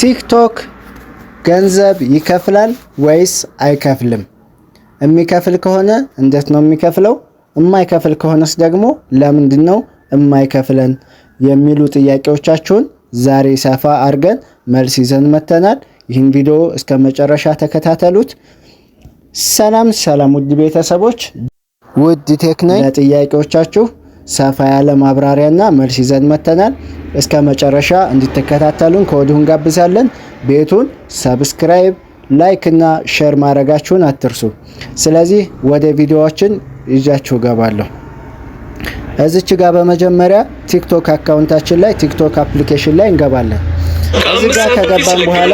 ቲክቶክ ገንዘብ ይከፍላል ወይስ አይከፍልም? የሚከፍል ከሆነ እንዴት ነው የሚከፍለው? የማይከፍል ከሆነስ ደግሞ ለምንድን ነው የማይከፍለን? የሚሉ ጥያቄዎቻችሁን ዛሬ ሰፋ አድርገን መልስ ይዘን መተናል። ይህን ቪዲዮ እስከ መጨረሻ ተከታተሉት። ሰላም ውድ ቤተሰቦች፣ ውድ ቴክናይ ለጥያቄዎቻችሁ ሰፋ ያለ ማብራሪያና መልስ ይዘን መተናል። እስከ መጨረሻ እንድትከታተሉን ከወዲሁ እንጋብዛለን። ቤቱን ሰብስክራይብ፣ ላይክ እና ሼር ማድረጋችሁን አትርሱ። ስለዚህ ወደ ቪዲዮዎችን ይዣችሁ ገባለሁ። እዚች ጋር በመጀመሪያ ቲክቶክ አካውንታችን ላይ ቲክቶክ አፕሊኬሽን ላይ እንገባለን። እዚህ ጋር ከገባን በኋላ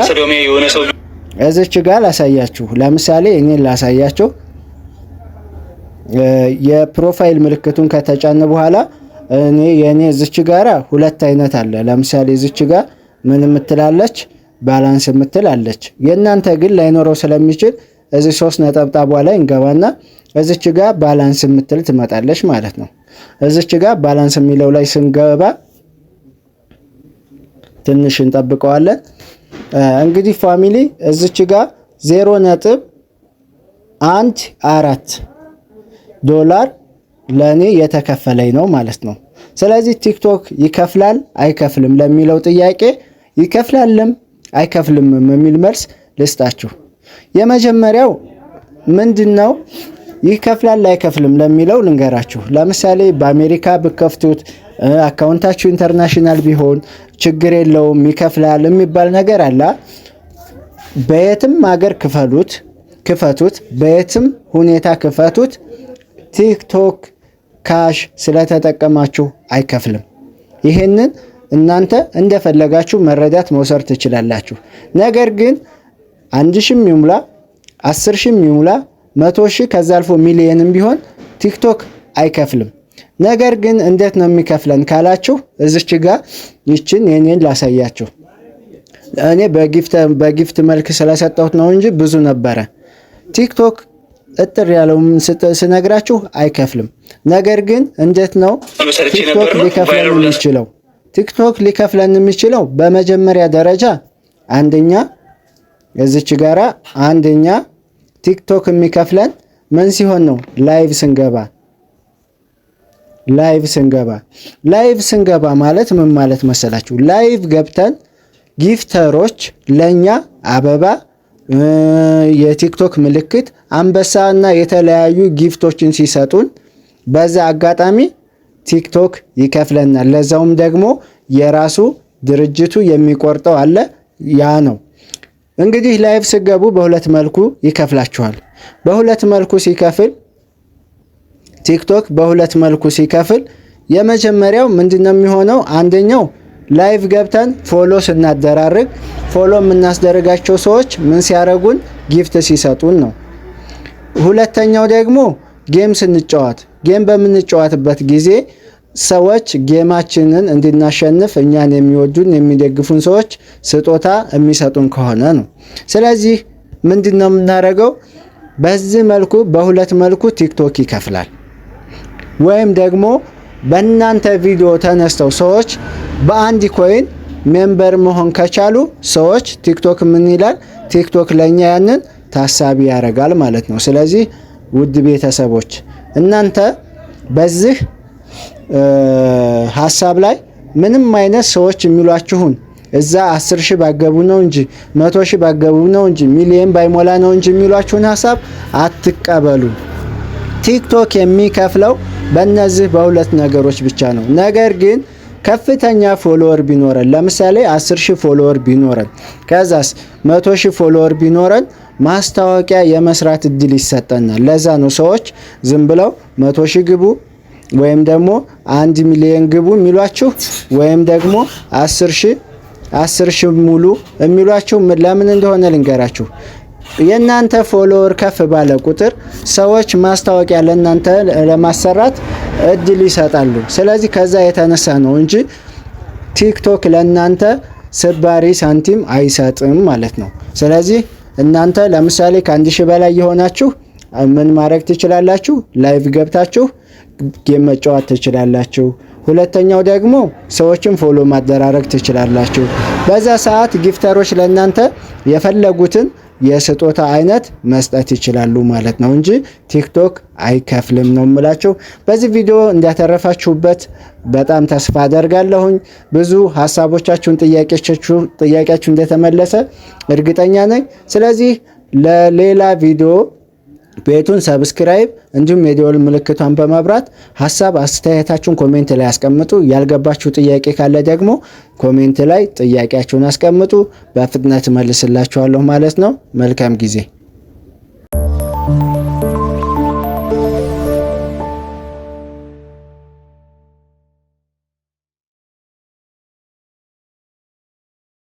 እዚች ጋር ላሳያችሁ። ለምሳሌ እኔን ላሳያችሁ። የፕሮፋይል ምልክቱን ከተጫነ በኋላ የኔ እዚች ጋራ ሁለት አይነት አለ። ለምሳሌ እዚች ጋር ምን የምትላለች? ባላንስ የምትላለች። የእናንተ ግን ላይኖረው ስለሚችል እዚህ 3 ነጠብጣቧ ላይ እንገባና እዚች ጋር ባላንስ የምትል ትመጣለች ማለት ነው። እዚች ጋር ባላንስ የሚለው ላይ ስንገባ ትንሽ እንጠብቀዋለን። እንግዲህ ፋሚሊ እዚች ጋር 0.14 ዶላር ለኔ የተከፈለኝ ነው ማለት ነው። ስለዚህ ቲክቶክ ይከፍላል አይከፍልም ለሚለው ጥያቄ ይከፍላልም አይከፍልም የሚል መልስ ልስጣችሁ። የመጀመሪያው ምንድነው? ይከፍላል አይከፍልም ለሚለው ልንገራችሁ። ለምሳሌ በአሜሪካ ብከፍቱት አካውንታችሁ ኢንተርናሽናል ቢሆን ችግር የለውም ይከፍላል የሚባል ነገር አለ። በየትም ሀገር ክፈቱት፣ በየትም ሁኔታ ክፈቱት፣ ቲክቶክ ካሽ ስለተጠቀማችሁ አይከፍልም። ይሄንን እናንተ እንደፈለጋችሁ መረዳት መውሰድ ትችላላችሁ። ነገር ግን 1000 ይሙላ 10000 ይሙላ 100,000 ከዛ አልፎ ሚሊየንም ቢሆን ቲክቶክ አይከፍልም። ነገር ግን እንዴት ነው የሚከፍለን ካላችሁ እዚች ጋር ይችን የኔን ላሳያችሁ። እኔ በጊፍት መልክ ስለሰጠሁት ነው እንጂ ብዙ ነበረ። ቲክቶክ እጥር ያለውን ስነግራችሁ አይከፍልም። ነገር ግን እንዴት ነው ቲክቶክ ሊከፍለን የሚችለው? ቲክቶክ ሊከፍለን የሚችለው በመጀመሪያ ደረጃ አንደኛ እዚች ጋራ አንደኛ ቲክቶክ የሚከፍለን ምን ሲሆን ነው? ላይቭ ስንገባ ማለት ምን ማለት መሰላችሁ? ላይቭ ገብተን ጊፍተሮች ለኛ አበባ፣ የቲክቶክ ምልክት፣ አንበሳ እና የተለያዩ ጊፍቶችን ሲሰጡን በዛ አጋጣሚ ቲክቶክ ይከፍለናል። ለዛውም ደግሞ የራሱ ድርጅቱ የሚቆርጠው አለ። ያ ነው እንግዲህ ላይቭ ስገቡ በሁለት መልኩ ይከፍላችኋል። በሁለት መልኩ ሲከፍል ቲክቶክ በሁለት መልኩ ሲከፍል የመጀመሪያው ምንድነው የሚሆነው? አንደኛው ላይቭ ገብተን ፎሎ ስናደራርግ ፎሎ የምናስደርጋቸው ሰዎች ምን ሲያረጉን? ጊፍት ሲሰጡን ነው። ሁለተኛው ደግሞ ጌም ስንጫወት፣ ጌም በምንጫወትበት ጊዜ ሰዎች ጌማችንን እንድናሸንፍ እኛን የሚወዱን የሚደግፉን ሰዎች ስጦታ የሚሰጡን ከሆነ ነው። ስለዚህ ምንድነው የምናደርገው? በዚህ መልኩ በሁለት መልኩ ቲክቶክ ይከፍላል። ወይም ደግሞ በእናንተ ቪዲዮ ተነስተው ሰዎች በአንድ ኮይን ሜምበር መሆን ከቻሉ ሰዎች ቲክቶክ ምን ይላል? ቲክቶክ ለኛ ያንን ታሳቢ ያደርጋል ማለት ነው። ስለዚህ ውድ ቤተሰቦች እናንተ በዚህ ሐሳብ ላይ ምንም አይነት ሰዎች የሚሏችሁን እዛ 10,000 ባገቡ ነው እንጂ 100,000 ባገቡ ነው እንጂ ሚሊየን ባይሞላ ነው እንጂ የሚሏችሁን ሐሳብ አትቀበሉ። ቲክቶክ የሚከፍለው በእነዚህ በሁለት ነገሮች ብቻ ነው። ነገር ግን ከፍተኛ ፎሎወር ቢኖረን፣ ለምሳሌ 10,000 ፎሎወር ቢኖረን ከዛስ 100,000 ፎሎወር ቢኖረን ማስታወቂያ የመስራት እድል ይሰጠናል። ለዛ ነው ሰዎች ዝም ብለው 100,000 ግቡ ወይም ደግሞ 1 ሚሊዮን ግቡ የሚሏችሁ ወይም ደግሞ 10,000 ሙሉ የሚሏችሁ ለምን እንደሆነ ልንገራችሁ። የእናንተ ፎሎወር ከፍ ባለ ቁጥር ሰዎች ማስታወቂያ ለእናንተ ለማሰራት እድል ይሰጣሉ። ስለዚህ ከዛ የተነሳ ነው እንጂ ቲክቶክ ለእናንተ ስባሪ ሳንቲም አይሰጥም ማለት ነው። ስለዚህ እናንተ ለምሳሌ ከ1000 በላይ የሆናችሁ ምን ማድረግ ትችላላችሁ? ላይቭ ገብታችሁ ጌም መጫወት ትችላላችሁ። ሁለተኛው ደግሞ ሰዎችን ፎሎ ማደራረግ ትችላላችሁ። በዛ ሰዓት ጊፍተሮች ለእናንተ የፈለጉትን የስጦታ አይነት መስጠት ይችላሉ ማለት ነው እንጂ ቲክቶክ አይከፍልም ነው የምላችሁ። በዚህ ቪዲዮ እንዳተረፋችሁበት በጣም ተስፋ አደርጋለሁኝ። ብዙ ሀሳቦቻችሁን፣ ጥያቄያችሁ እንደተመለሰ እርግጠኛ ነኝ። ስለዚህ ለሌላ ቪዲዮ ቤቱን ሰብስክራይብ እንዲሁም የደወል ምልክቷን በማብራት ሀሳብ አስተያየታችሁን ኮሜንት ላይ አስቀምጡ። ያልገባችሁ ጥያቄ ካለ ደግሞ ኮሜንት ላይ ጥያቄያችሁን አስቀምጡ። በፍጥነት መልስላችኋለሁ ማለት ነው። መልካም ጊዜ